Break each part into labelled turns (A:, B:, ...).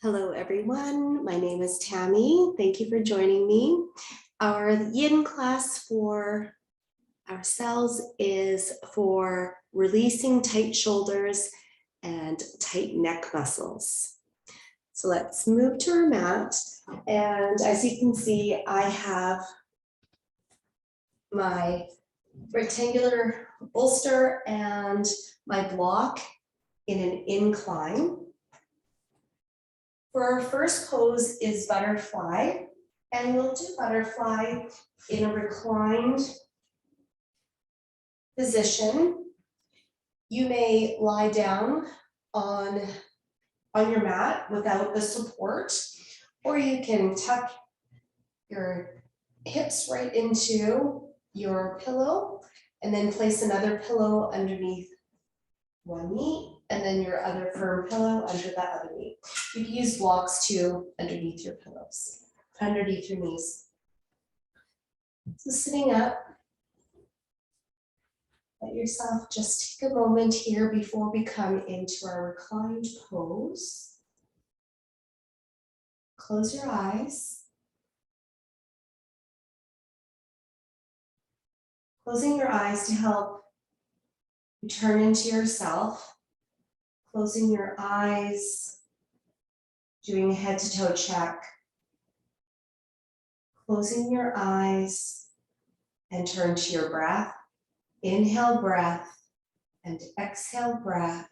A: Hello, everyone. My name is Tammy. Thank you for joining me. Our Yin class for ourselves is for releasing tight shoulders and tight neck muscles. So let's move to our mat. And as you can see, I have my rectangular bolster and my block in an incline. For our first pose is butterfly, and we'll do butterfly in a reclined position. You may lie down on your mat without the support, or you can tuck your hips right into your pillow and then place another pillow underneath one knee and then your other firm pillow under that other knee. You can use blocks too underneath your pillows, underneath your knees. So sitting up, let yourself just take a moment here before we come into our reclined pose. Close your eyes. Closing your eyes to help you turn into yourself. Closing your eyes, doing a head to toe check. Closing your eyes and turn to your breath. Inhale breath and exhale breath.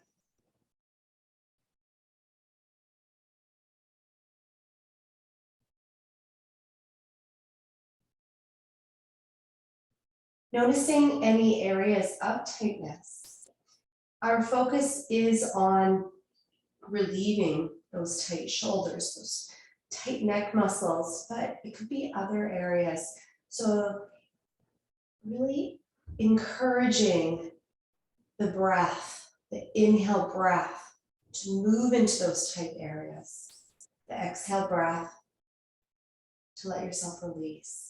A: Noticing any areas of tightness. Our focus is on relieving those tight shoulders, those tight neck muscles, but it could be other areas. So really encouraging the breath, the inhale breath to move into those tight areas. The exhale breath to let yourself release.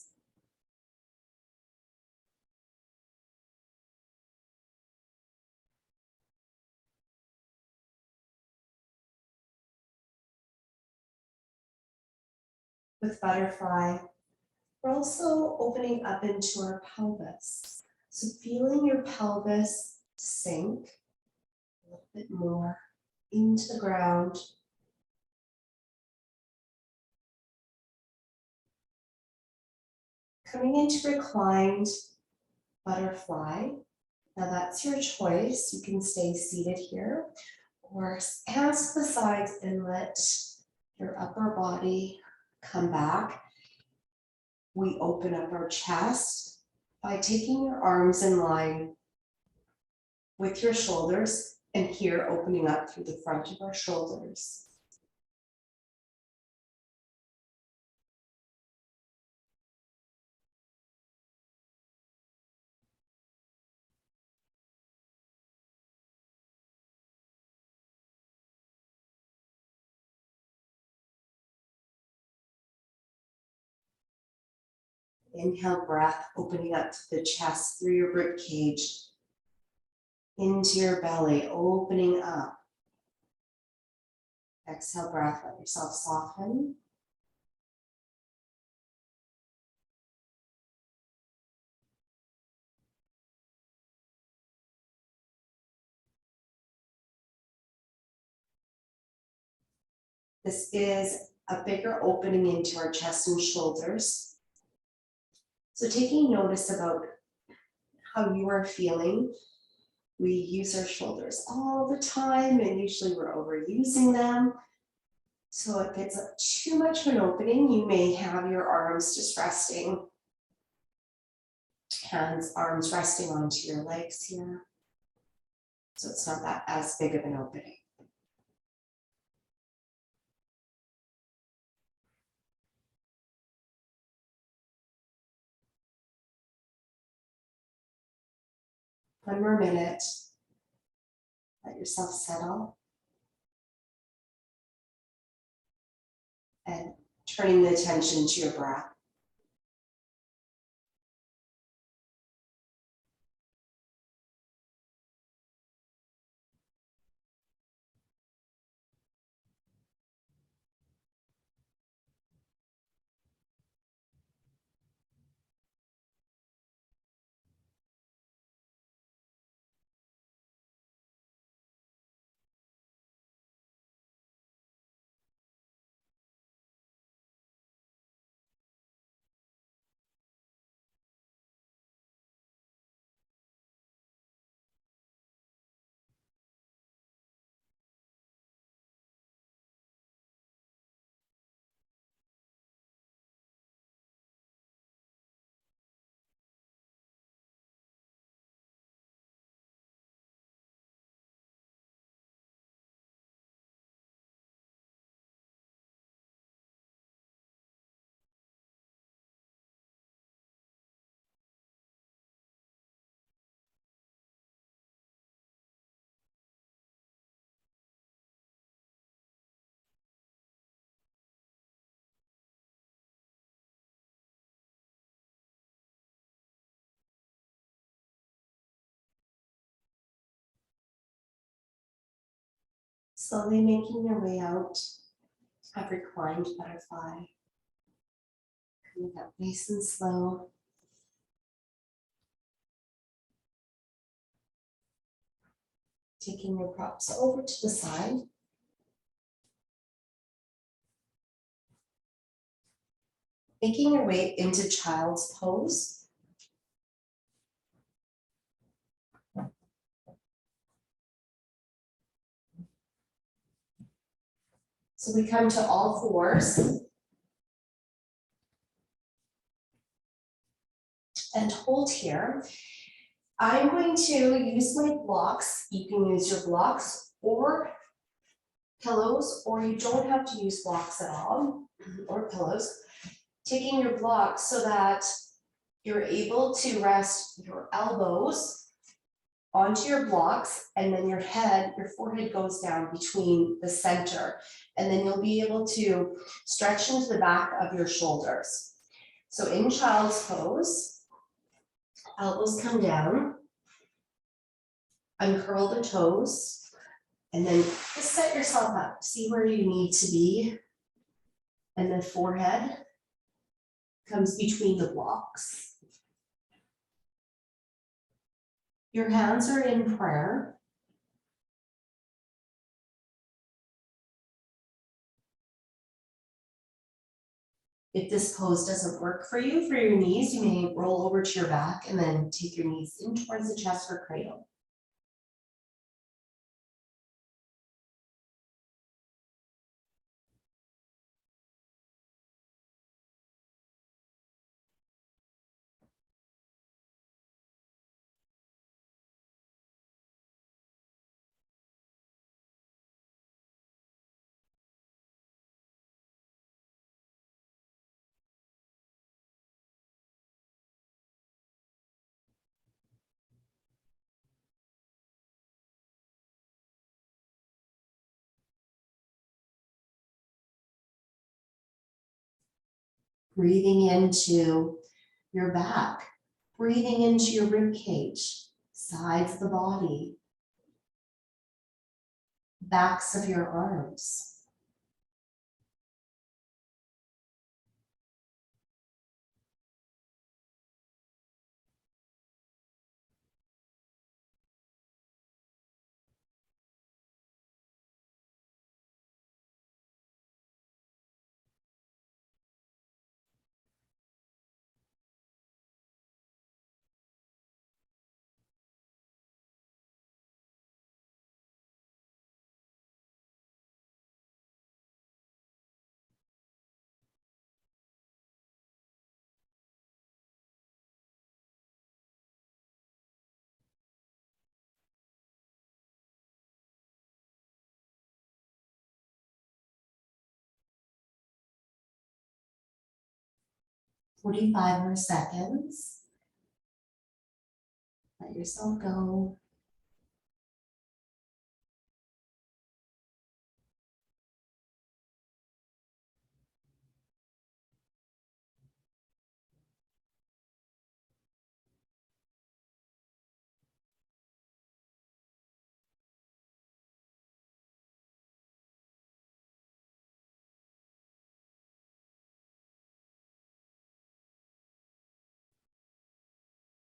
A: With butterfly, we're also opening up into our pelvis. So feeling your pelvis sink a little bit more into the ground. Coming into reclined butterfly. Now that's your choice. You can stay seated here or hands to the sides and let your upper body come back. We open up our chest by taking your arms in line with your shoulders, and here opening up through the front of our shoulders. Inhale breath, opening up to the chest through your rib cage, into your belly, opening up. Exhale breath, let yourself soften. This is a bigger opening into our chest and shoulders. So taking notice about how you are feeling. We use our shoulders all the time, and usually we're overusing them. So if it's too much of an opening, you may have your arms just resting. Arms resting onto your legs here. So it's not that as big of an opening. One more minute. Let yourself settle. And turning the attention to your breath. Slowly making your way out of reclined butterfly. Coming up nice and slow. Taking your props over to the side. Making your way into child's pose. So we come to all fours. And hold here. I'm going to use my blocks. You can use your blocks or pillows, or you don't have to use blocks at all, or pillows. Taking your blocks so that you're able to rest your elbows onto your blocks, and then your head, your forehead goes down between the center, and then you'll be able to stretch into the back of your shoulders. So in child's pose, elbows come down, uncurl the toes, and then just set yourself up. See where you need to be. And the forehead comes between the blocks. Your hands are in prayer. If this pose doesn't work for your knees, you may roll over to your back and then take your knees in towards the chest for cradle. Breathing into your back, breathing into your rib cage, sides of the body, backs of your arms. "45 more seconds. Let yourself go.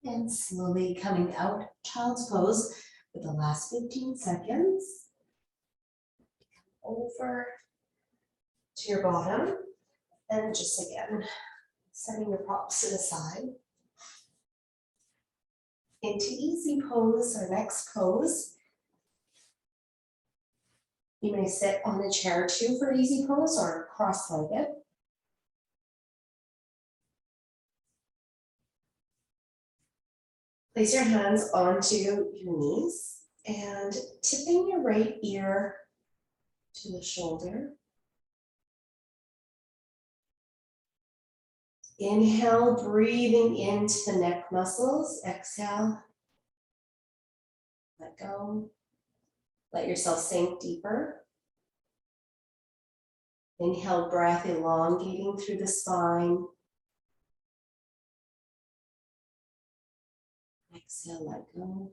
A: And slowly coming out child's pose with the last 15 seconds. Over to your bottom, and just again, setting your props to the side. Into easy pose, our next pose. You may sit on a chair too for easy pose or cross-legged. Place your hands onto your knees and tipping your right ear to the shoulder. Inhale, breathing into the neck muscles. Exhale, let go. Let yourself sink deeper. Inhale, breath elongating through the spine. Exhale, let go.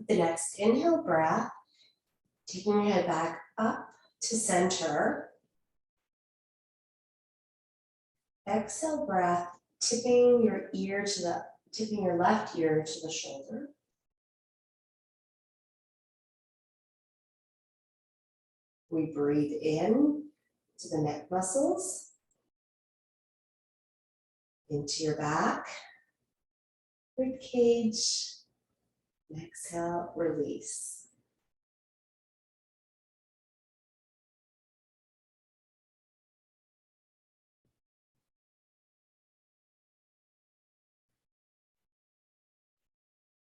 A: The next inhale breath, taking your head back up to center. Exhale breath, tipping your left ear to the shoulder. We breathe in to the neck muscles, into your back, rib cage. Exhale, release.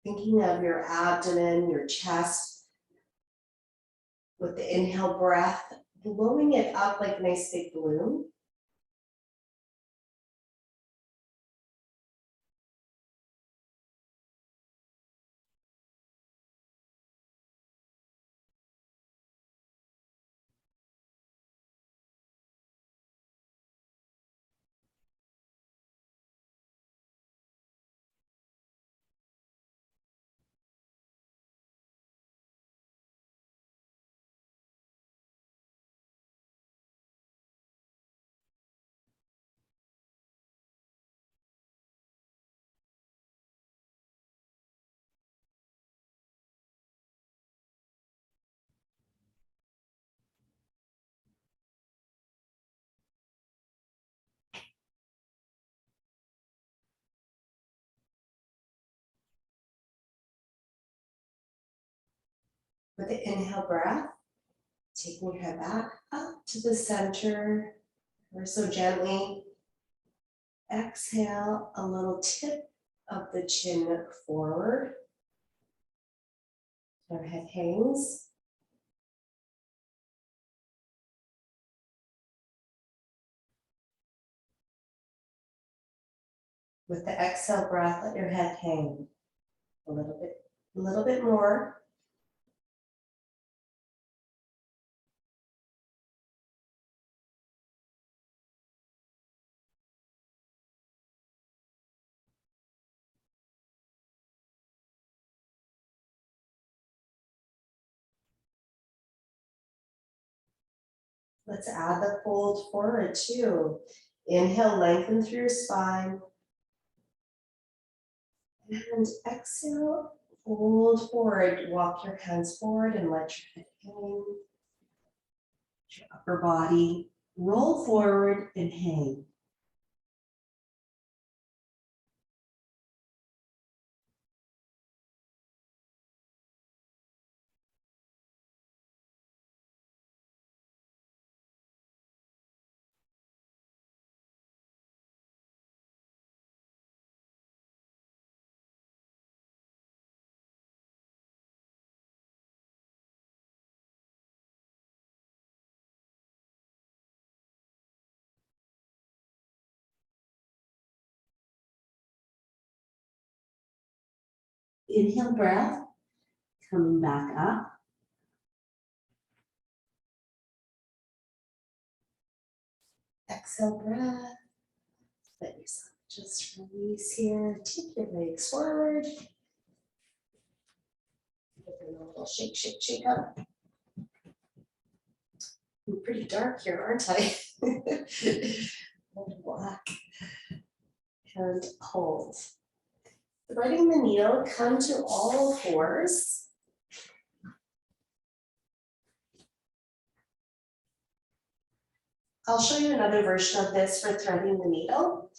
A: Thinking of your abdomen, your chest, with the inhale breath, blowing it up like a nice big balloon. With the inhale breath, taking your head back up to the center, ever so gently. Exhale, a little tip of the chin forward. Our head hangs. With the exhale breath, let your head hang a little bit more. Let's add the fold forward too. Inhale, lengthen through your spine. And exhale, fold forward. Walk your hands forward and let your head hang. Your upper body, roll forward and hang. Inhale breath, coming back up. Exhale breath. Let yourself just release here. Take your legs forward. Give them a little shake, shake, shake up. I'm pretty dark here, aren't I? Black. And hold. Threading the needle, come to all fours. I'll show you another version of this for threading the needle.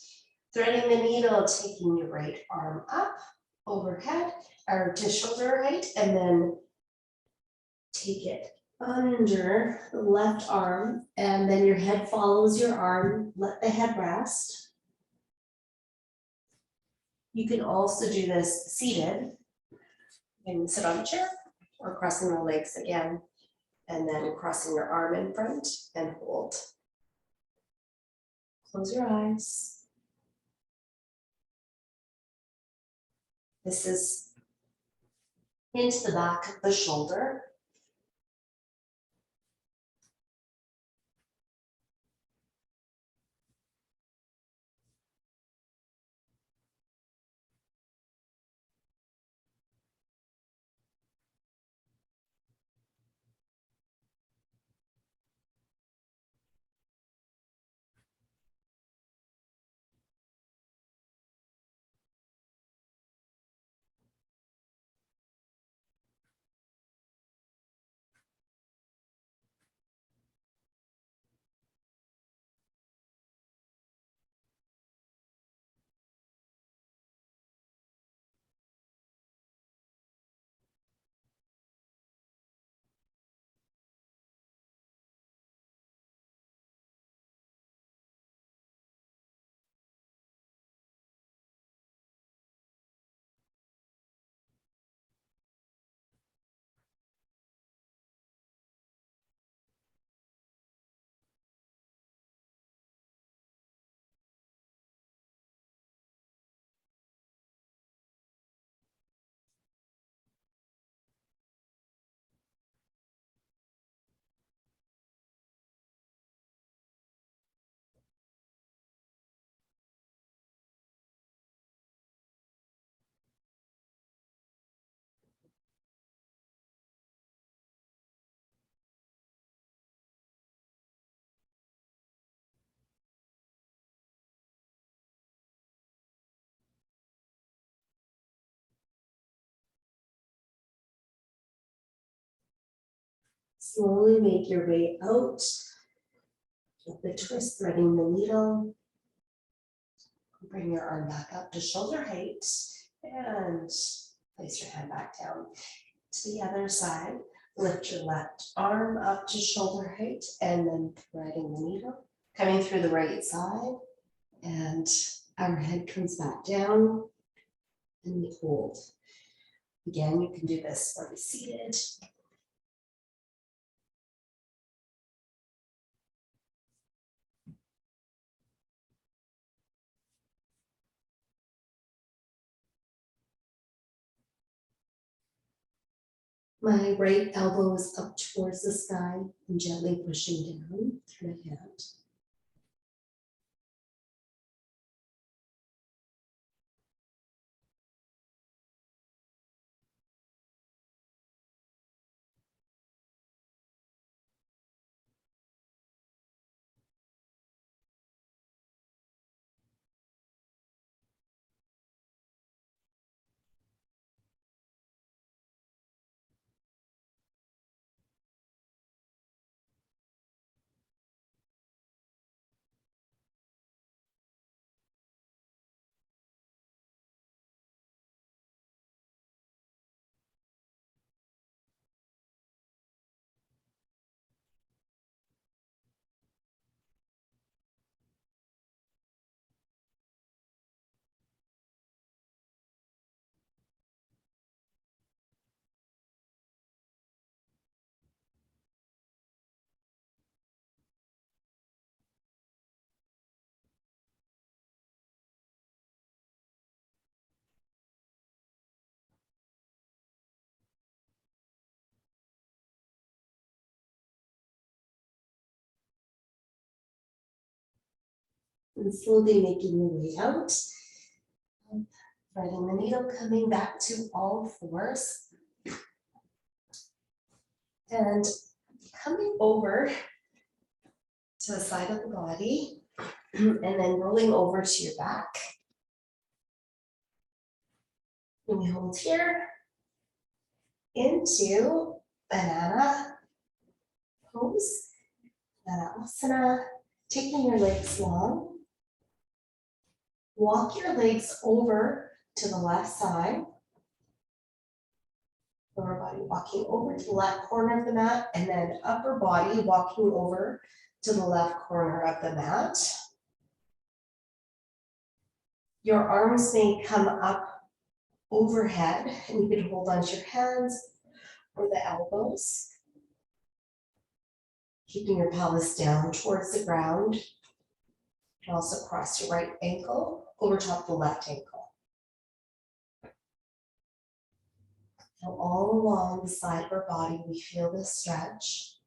A: Threading the needle, taking your right arm up overhead or to shoulder height, and then take it under the left arm, and then your head follows your arm. Let the head rest. You can also do this seated. You can sit on a chair or crossing the legs again, and then crossing your arm in front and hold. Close your eyes. This is into the back of the shoulder. Slowly make your way out of the twist, threading the needle. Bring your arm back up to shoulder height and place your hand back down. To the other side, lift your left arm up to shoulder height and then threading the needle. Coming through the right side and our head comes back down and we hold. Again, you can do this fully seated. My right elbow is up towards the sky and gently pushing down through my hand. And slowly making your way out. Threading the needle, coming back to all fours. And coming over to the side of the body and then rolling over to your back. And we hold here into banana pose, banana asana, taking your legs long. Walk your legs over to the left side. Lower body walking over to the left corner of the mat, and then upper body walking over to the left corner of the mat. Your arms may come up overhead, and you can hold onto your hands or the elbows. Keeping your pelvis down towards the ground. You can also cross your right ankle over top the left ankle. Now all along the side of our body, we feel this stretch.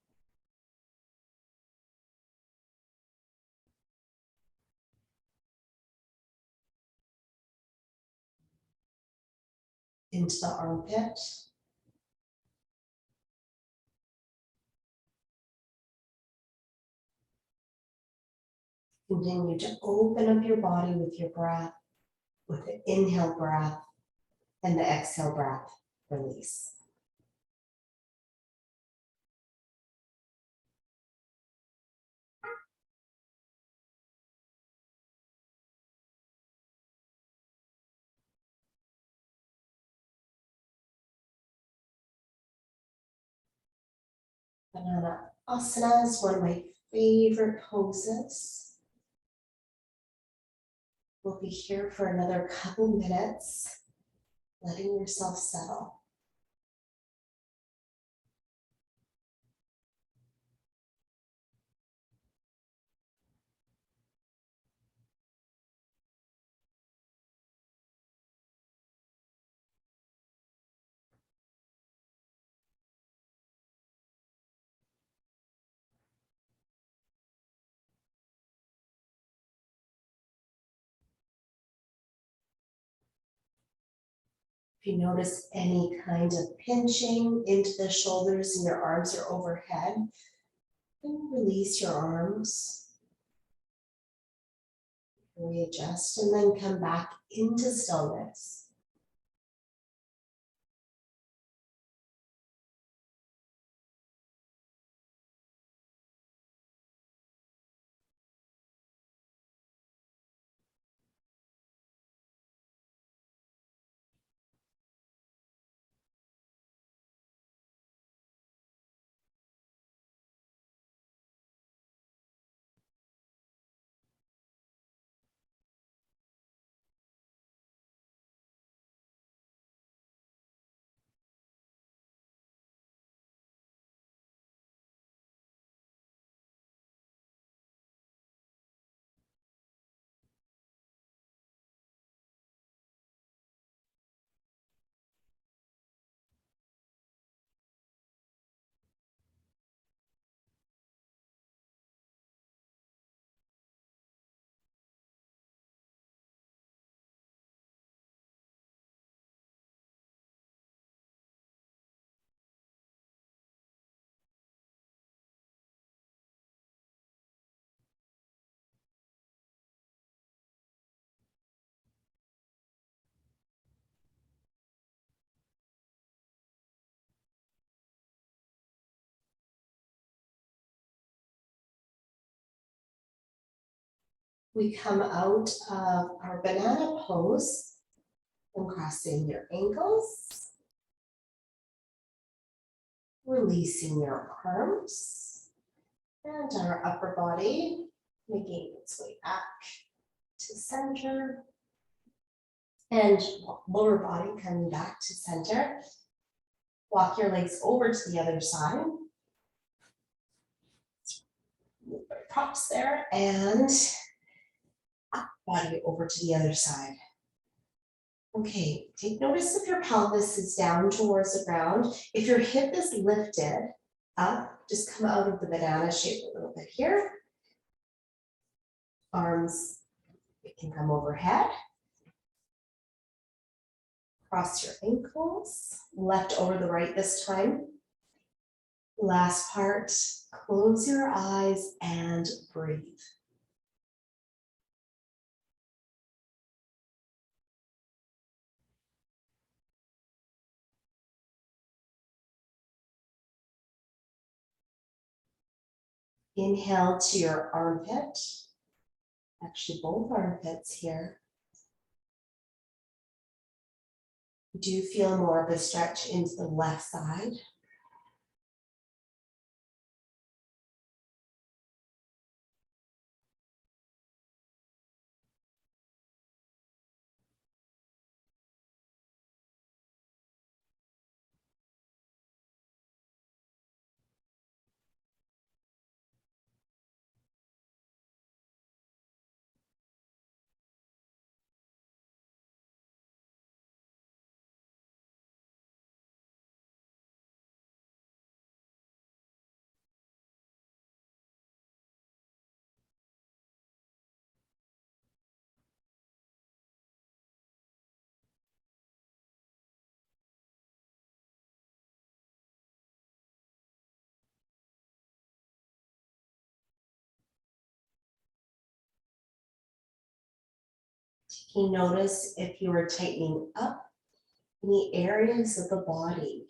A: Into the armpit. Continue to open up your body with your breath, with the inhale breath and the exhale breath, release. Banana asana is one of my favorite poses. We'll be here for another couple minutes, letting yourself settle. If you notice any kind of pinching into the shoulders and your arms are overhead, then release your arms. Readjust and then come back into stillness. we come out of our banana pose and crossing your ankles, releasing your arms and our upper body, making its way back to center, and lower body coming back to center. Walk your legs over to the other side. Move our props there and body over to the other side. Okay, take notice if your pelvis is down towards the ground. If your hip is lifted up, just come out of the banana shape a little bit here. Arms, it can come overhead. Cross your ankles, left over the right this time. Last part, close your eyes and breathe. Inhale to your armpit, actually both armpits here. You do feel more of a stretch into the left side. Taking notice if you are tightening up any areas of the body.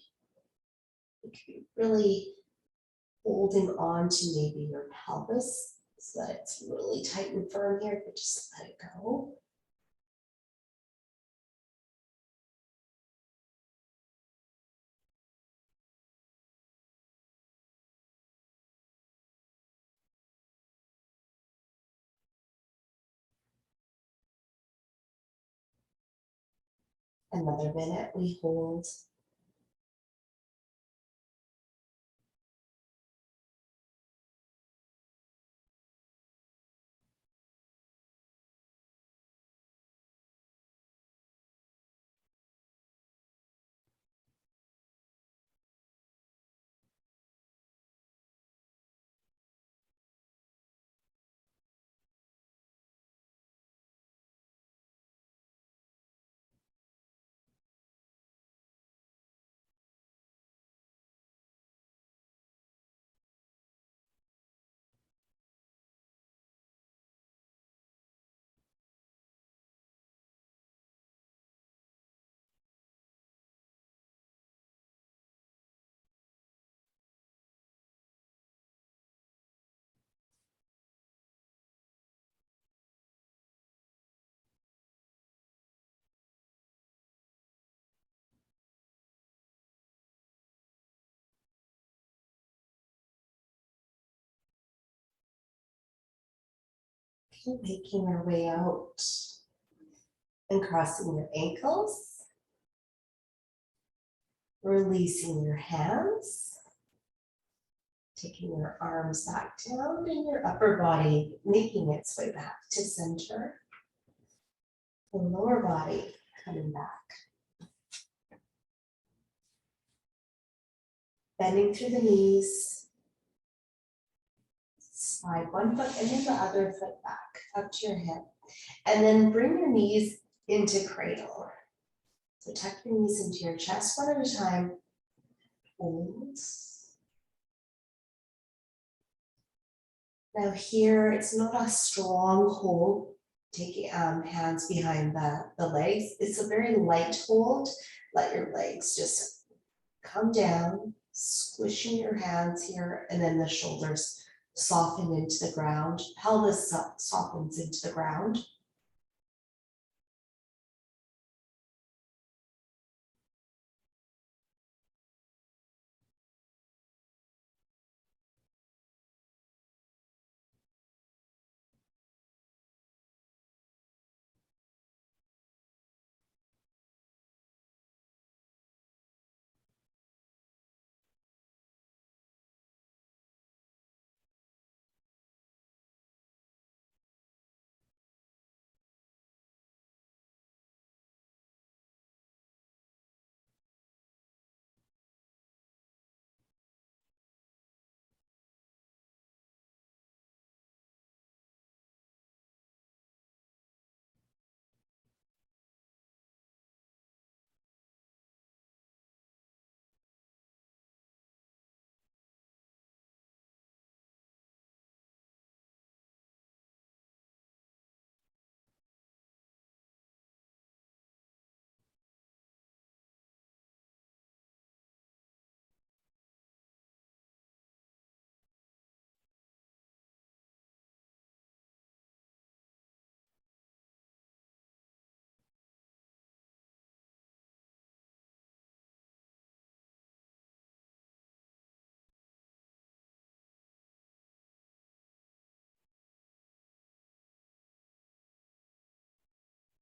A: You could be really holding on to maybe your pelvis so that it's really tight and firm here, but just let it go. Another minute, we hold. Keep making our way out and crossing your ankles, releasing your hands, taking your arms back down and your upper body making its way back to center. The lower body coming back. Bending through the knees. Slide one foot and then the other foot back up to your hip. And then bring your knees into cradle. So tuck your knees into your chest one at a time. Hold. Now here, it's not a strong hold, taking hands behind the legs. It's a very light hold. Let your legs just come down, squishing your hands here, and then the shoulders soften into the ground, pelvis softens into the ground.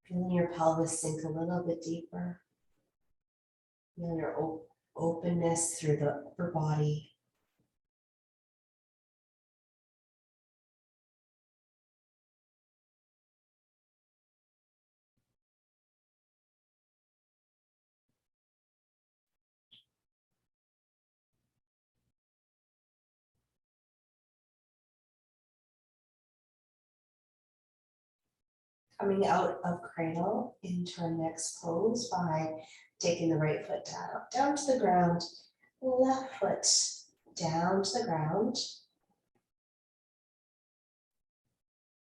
A: Feeling your pelvis sink a little bit deeper. Feel your openness through the upper body. Coming out of cradle into our next pose by taking the right foot down to the ground, left foot down to the ground.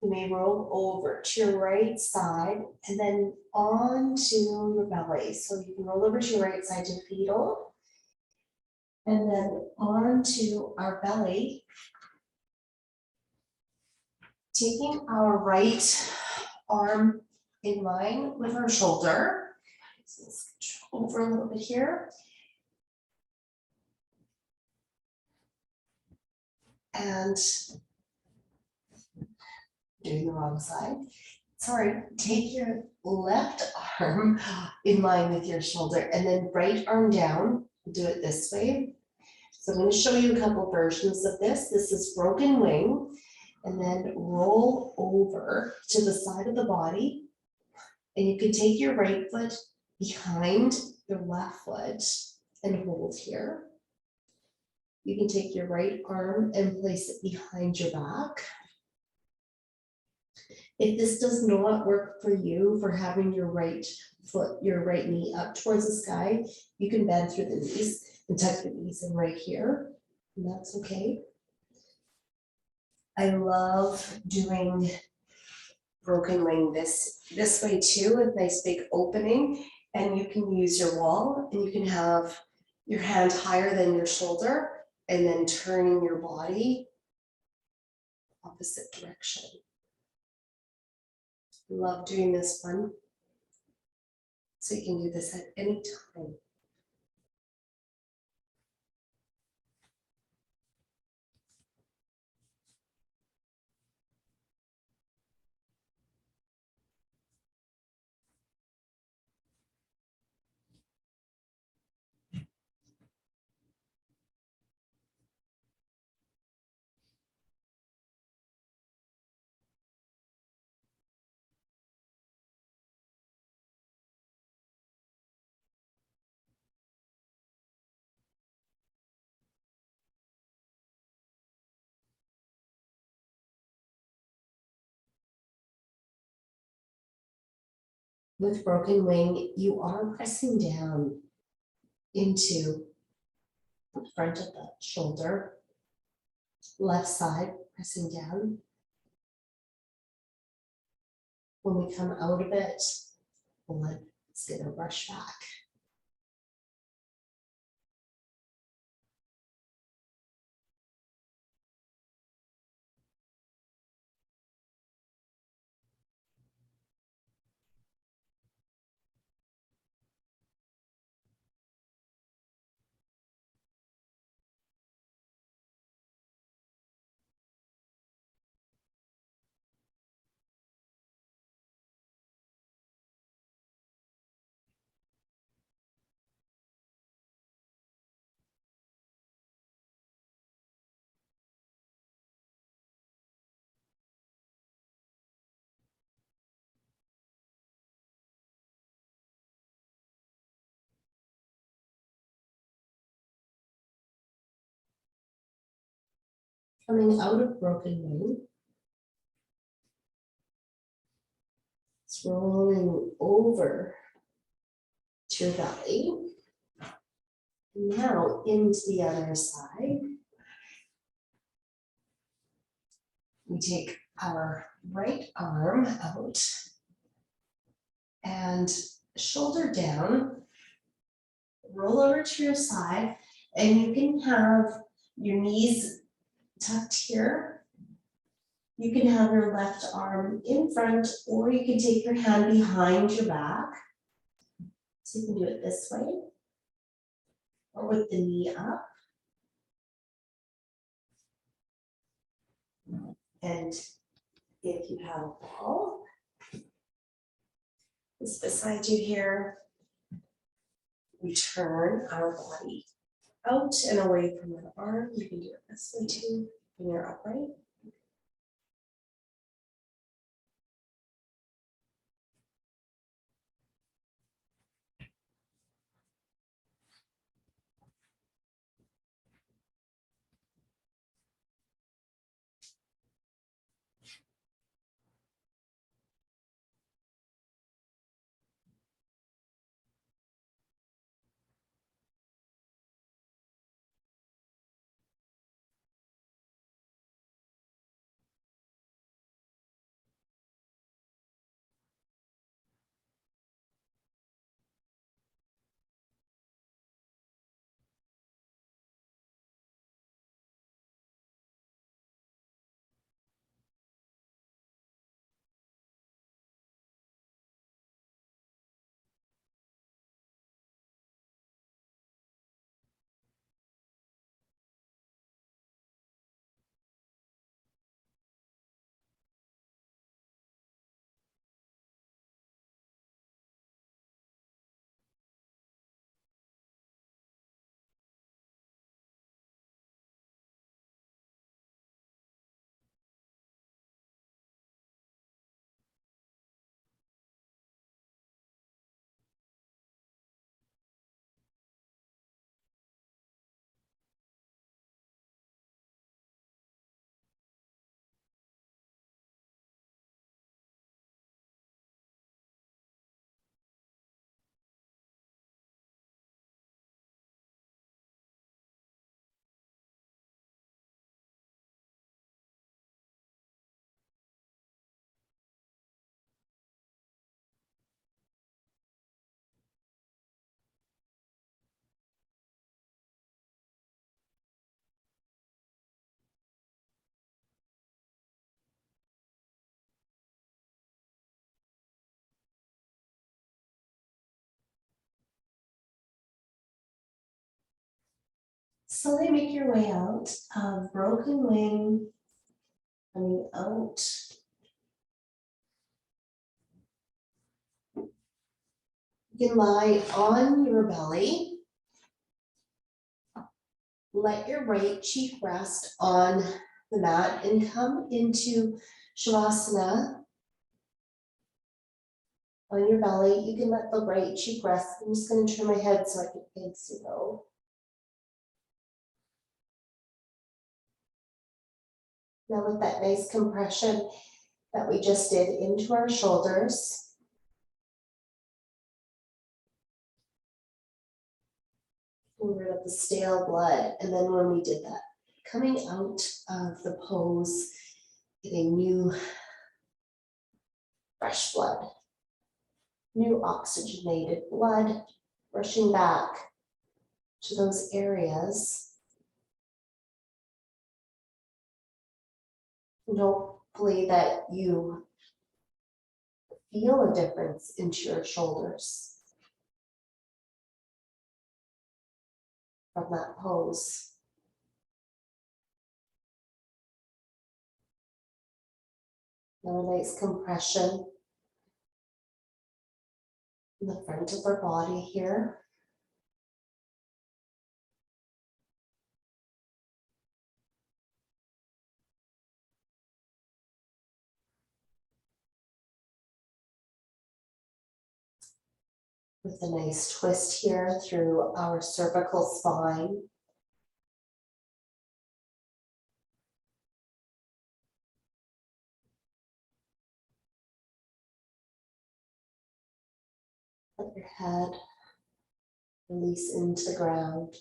A: You may roll over to your right side and then onto your belly. So you can roll over to your right side to fetal and then onto our belly. Taking our right arm in line with our shoulder. So let's over a little bit here. And doing the wrong side. Sorry, take your left arm in line with your shoulder and then right arm down. Do it this way. So I'm going to show you a couple versions of this. This is broken wing. And then roll over to the side of the body. And you can take your right foot behind your left foot and hold here. You can take your right arm and place it behind your back. If this does not work for you for having your right foot, your right knee up towards the sky, you can bend through the knees and tuck the knees in right here, and that's okay. I love doing broken wing this way too, a nice big opening, and you can use your wall and you can have your hand higher than your shoulder and then turning your body opposite direction. Love doing this one. So you can do this at any time. With broken wing, you are pressing down into the front of the shoulder, left side, pressing down. When we come out of it, blood is going to rush back. Coming out of broken wing. It's rolling over to your belly. Now into the other side. We take our right arm out and shoulder down, roll over to your side, and you can have your knees tucked here. You can have your left arm in front, or you can take your hand behind your back. So you can do it this way, or with the knee up. And if you have a ball, it's beside you here. We turn our body out and away from our arm. You can do it this way too when you're upright. Slowly make your way out of broken wing, coming out. You can lie on your belly. Let your right cheek rest on the mat and come into Shavasana on your belly. You can let the right cheek rest. I'm just going to turn my head so I can face you though. Now with that nice compression that we just did into our shoulders, we rid of the stale blood. And then when we did that, coming out of the pose, getting new fresh blood, new oxygenated blood, rushing back to those areas. And hopefully that you feel a difference into your shoulders from that pose. Now a nice compression in the front of our body here. With a nice twist here through our cervical spine. Let your head release into the ground.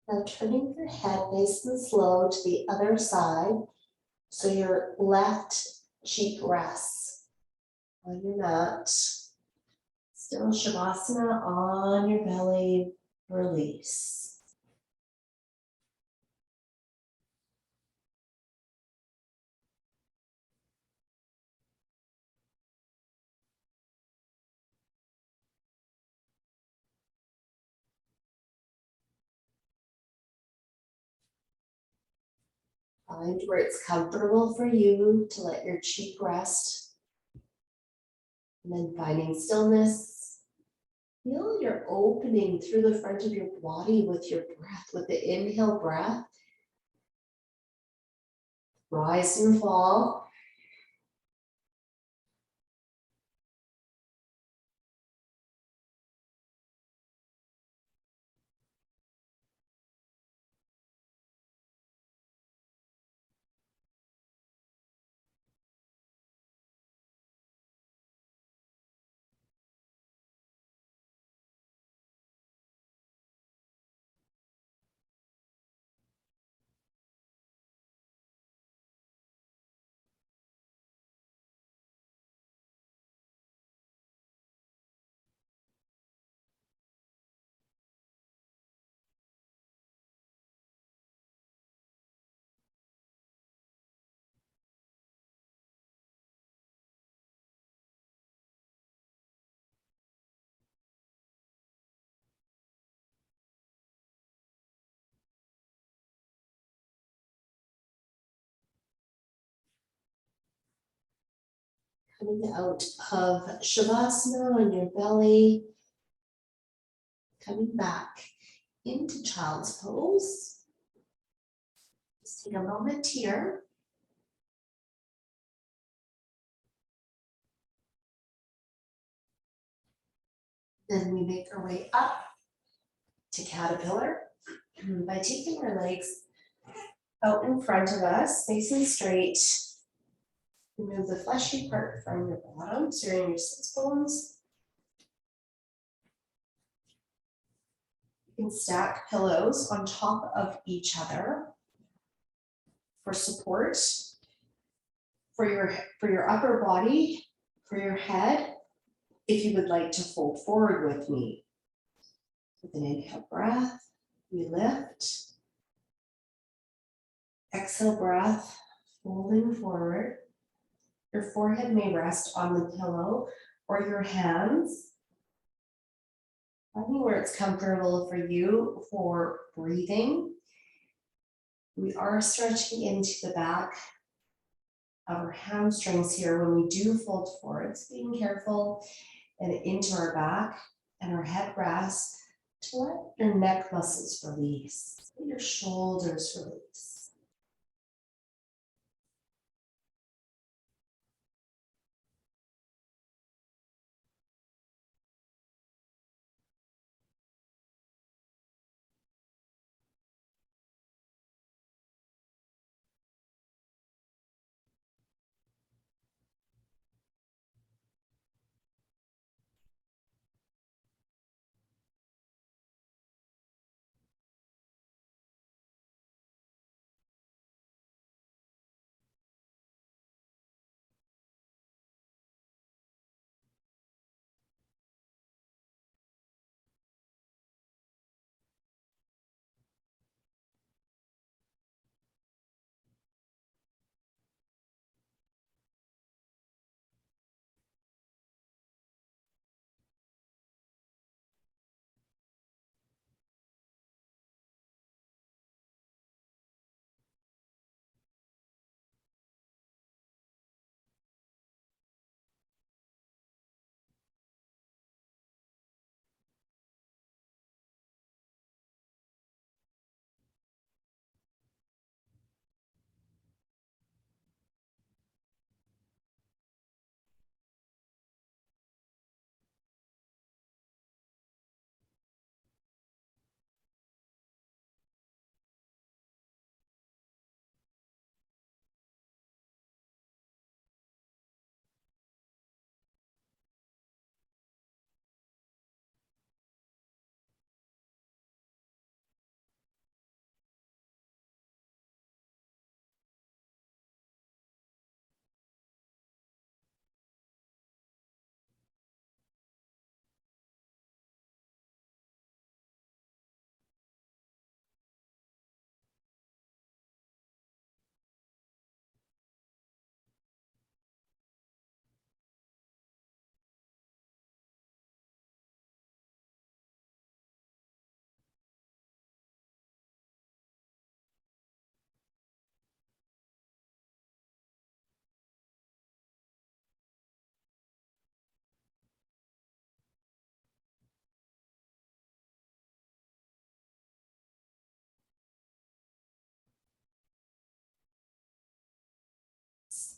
A: Now turning your head nice and slow to the other side, so your left cheek rests on your mat. Still Shavasana on your belly, release. Find where it's comfortable for you to let your cheek rest. And then finding stillness. Feel your opening through the front of your body with your breath, with the inhale breath. Rise and fall. Coming out of Shavasana on your belly. Coming back into child's pose. Just take a moment here. Then we make our way up to caterpillar by taking our legs out in front of us, nice and straight. Remove the fleshy part from your bottom, so you're in your sits bones. You can stack pillows on top of each other for support. For your upper body, for your head, if you would like to fold forward with me. With an inhale breath, we lift. Exhale breath, folding forward. Your forehead may rest on the pillow or your hands. Finding where it's comfortable for you for breathing. We are stretching into the back of our hamstrings here when we do fold forwards, being careful and into our back and our head rests to let your neck muscles release, let your shoulders release.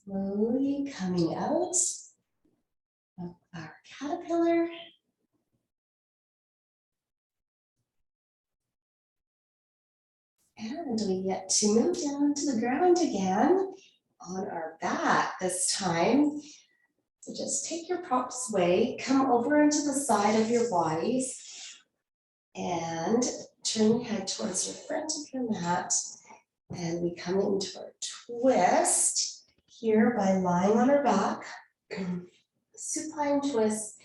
A: Slowly coming out of our caterpillar. And we get to move down to the ground again on our back this time. So just take your props away, come over into the side of your bodies, and turn your head towards the front of your mat. And we come into our twist here by lying on our back. Supine twist,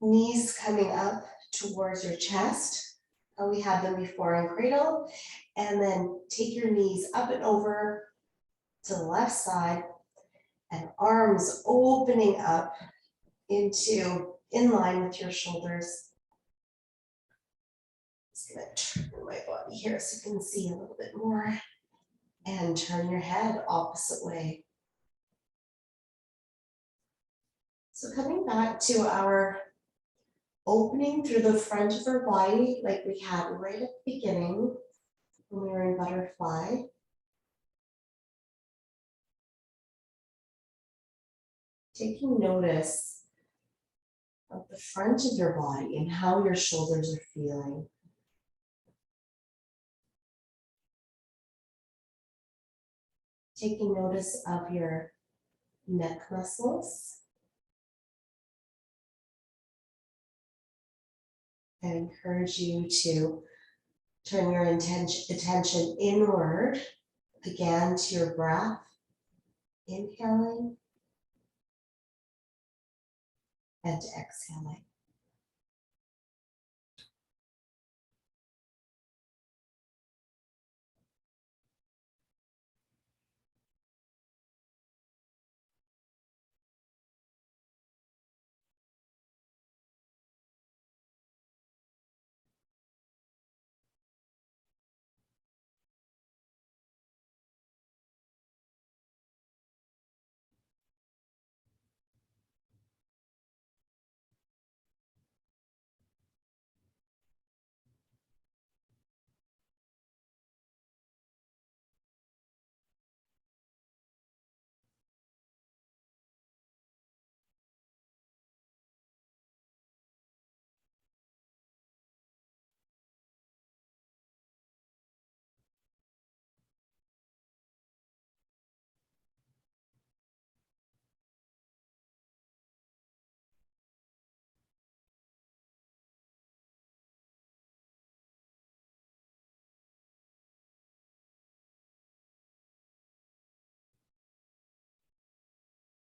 A: knees coming up towards your chest. We had them before in cradle. And then take your knees up and over to the left side and arms opening up into in line with your shoulders. Just gonna turn my body here so you can see a little bit more. And turn your head opposite way. So coming back to our opening through the front of our body like we had right at the beginning when we were in butterfly. Taking notice of the front of your body and how your shoulders are feeling. Taking notice of your neck muscles. I encourage you to turn your attention inward, again to your breath, inhaling and exhaling.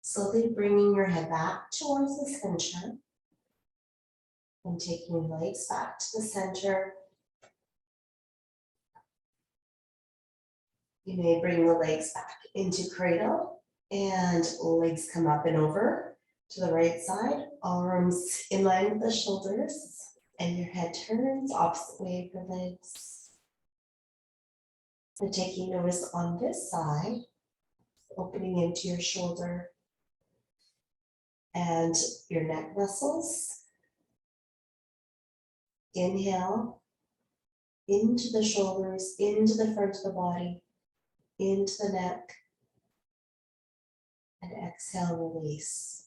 A: Slowly bringing your head back towards the center and taking your legs back to the center. You may bring the legs back into cradle and legs come up and over to the right side, arms in line with the shoulders, and your head turns opposite way of your legs. So taking notice on this side, opening into your shoulder and your neck muscles. Inhale into the shoulders, into the front of the body, into the neck, and exhale, release.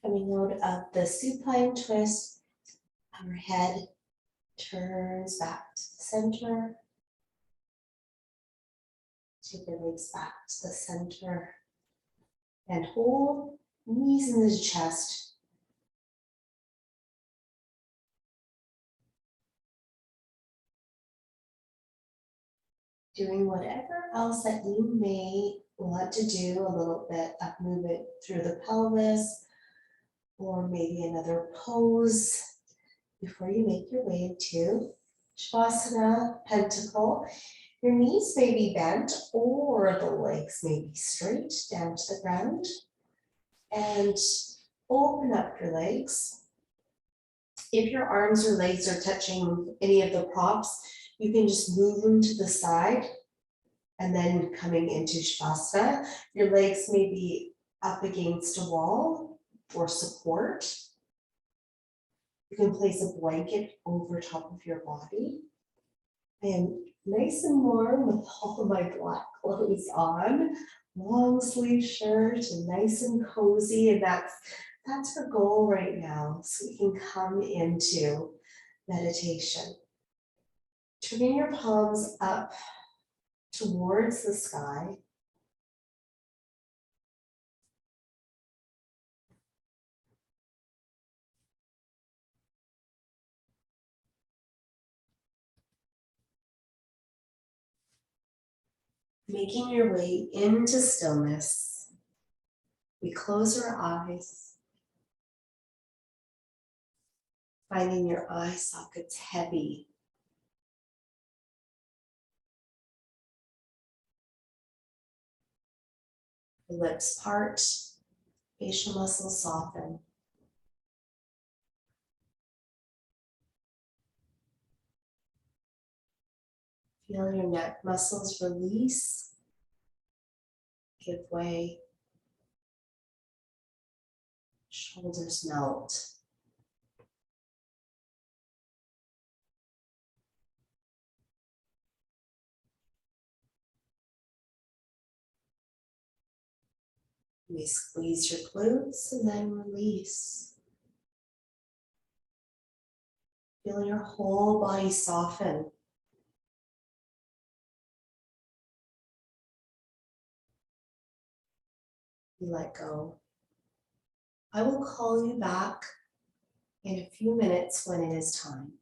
A: Coming out of the supine twist, our head turns back to the center. Take your legs back to the center and hold knees in the chest. Doing whatever else that you may want to do, a little bit of movement through the pelvis, or maybe another pose before you make your way into Shavasana, Pentacle. Your knees may be bent or the legs may be straight down to the ground. And open up your legs. If your arms or legs are touching any of the props, you can just move them to the side. And then coming into Shavasana, your legs may be up against a wall for support. You can place a blanket over top of your body. I am nice and warm with all of my black clothes on, long sleeve shirt and nice and cozy. And that's our goal right now. So we can come into meditation. Turning your palms up towards the sky. Making your way into stillness. We close our eyes. Finding your eye sockets heavy. The lips part, facial muscles soften. Feel your neck muscles release, give way. Shoulders melt. You may squeeze your glutes and then release. Feel your whole body soften. You let go. I will call you back in a few minutes when it is time.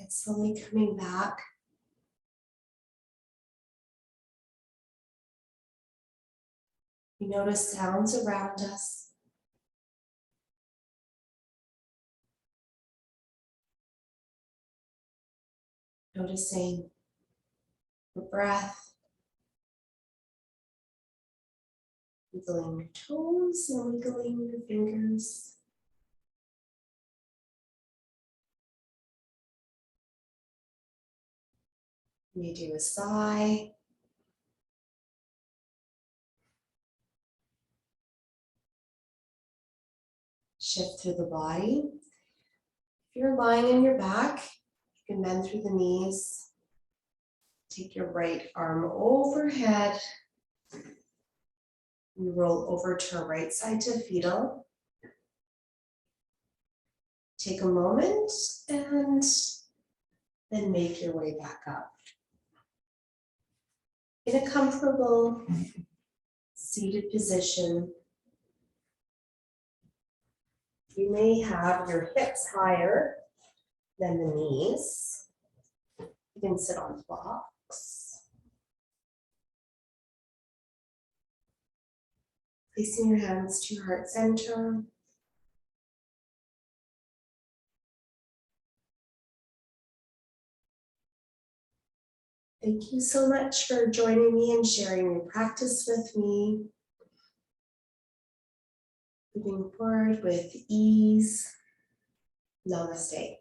A: And slowly coming back. We notice sounds around us. Noticing the breath. Wiggling your toes and wiggling your fingers. You may do a sigh. Shift through the body. If you're lying on your back, you can bend through the knees. Take your right arm overhead. We roll over to our right side to fetal. Take a moment and then make your way back up. In a comfortable seated position, you may have your hips higher than the knees. You can sit on blocks. Placing your hands to your heart center. Thank you so much for joining me and sharing your practice with me. Moving forward with ease. Namaste.